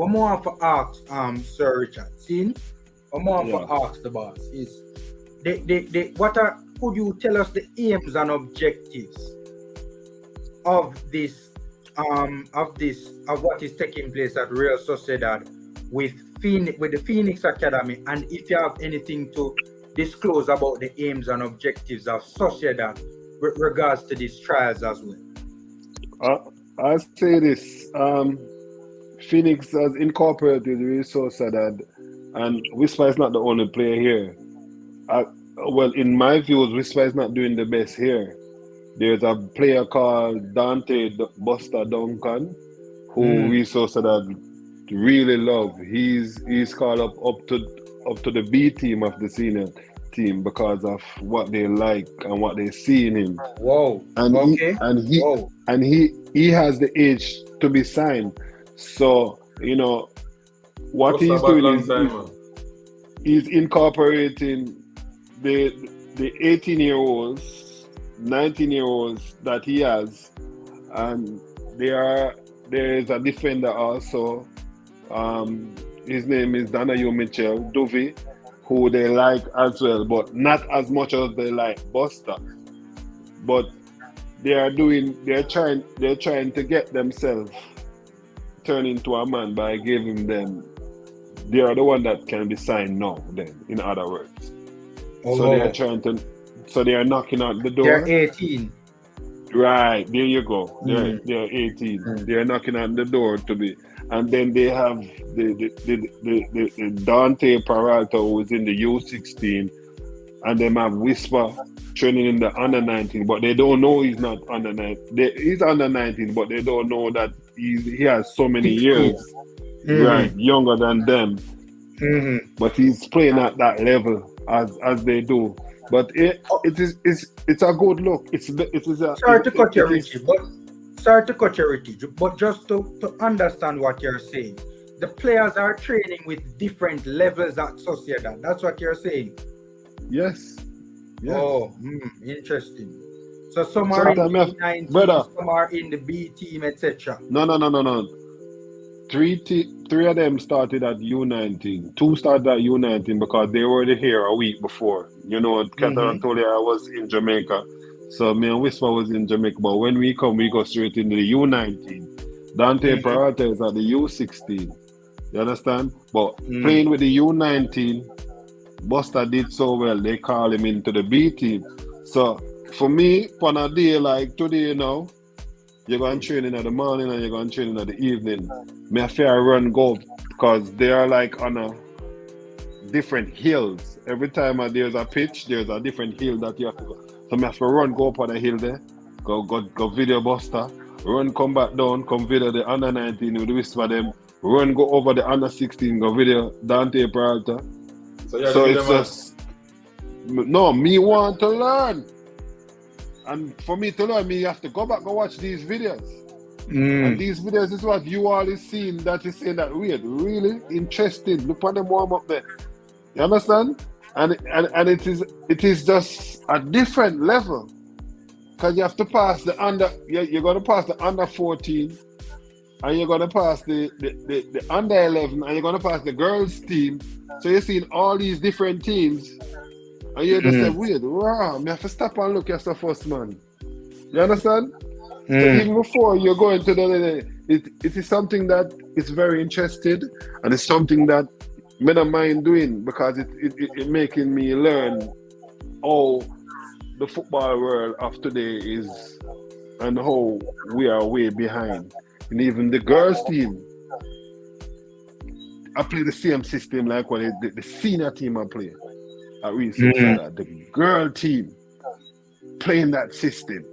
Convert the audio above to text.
what more for ask Sir Richard, see? What more for ask the boss is could you tell us the aims and objectives of what is taking place at Real Sociedad with the Phoenix Academy, and if you have anything to disclose about the aims and objectives of Sociedad with regards to these trials as well. I'll say this. Phoenix has incorporated Real Sociedad, and Whisper is not the only player here. Well, in my views, Whisper is not doing the best here. There's a player called Dontae Duncan, who Real Sociedad really love. He's called up to the B team of the senior team because of what they like and what they see in him. Whoa. And he has the age to be signed. So, what he's doing is he's incorporating the 18-year-olds, 19-year-olds that he has, and there is a defender also. His name is Danayo Mitchell Duvey, who they like as well, but not as much as they like Buster. But they're trying to get themselves turned into a man by giving them. They are the one that can be signed now. Then, in other words, so they are trying to. So they are knocking out the door. They're 18. Right, there you go. They're 18. They're knocking on the door to be, and then they have the Dante Peralta, who is in the U16, and they have Whisper training in the under 19, but they don't know he's not under 19. He's under 19, but they don't know that he has so many years, right, younger than them. But he's playing at that level as they do. But it's a good look. Sorry to cut you, Richie, but just to understand what you're saying, the players are training with different levels at Sociedad. That's what you're saying. Yes. Oh, interesting. So some are in the U19, some are in the B team, etc. No. Three of them started at U19. Two started at U19 because they were here a week before. Catherine told you I was in Jamaica. So me and Whisper was in Jamaica. But when we come, we go straight into the U19. Dante Peralta is at the U16. You understand? But playing with the U19, Buster did so well, they call him into the B team. So for me, on a day like today now, you're going training in the morning and you're going training in the evening. Me have to run go because they are like on a different hills. Every time there's a pitch, there's a different hill that you have to go. So me have to run go up on the hill there, go video Buster, run come back down, come video the under 19 with the Whisper them, run go over the under 16, go video Dante Peralta. So it's just no, me want to learn. And for me to learn, me have to go back and watch these videos. And these videos is what you all is seeing that is saying that weird, really interesting. Look at them warm up there. You understand? And it is just a different level. Because you have to pass the under, you're gonna pass the under 14, and you're gonna pass the under 11, and you're gonna pass the girls team. So you're seeing all these different teams. And you just say, weird, wow, I have to stop and look at the first man. You understand? So even before you go into it is something that is very interesting, and it's something that I don't mind doing because it making me learn how the football world of today is and how we are way behind. And even the girls team, I play the same system like what the senior team I play. At Real Sociedad, the girl team playing that system.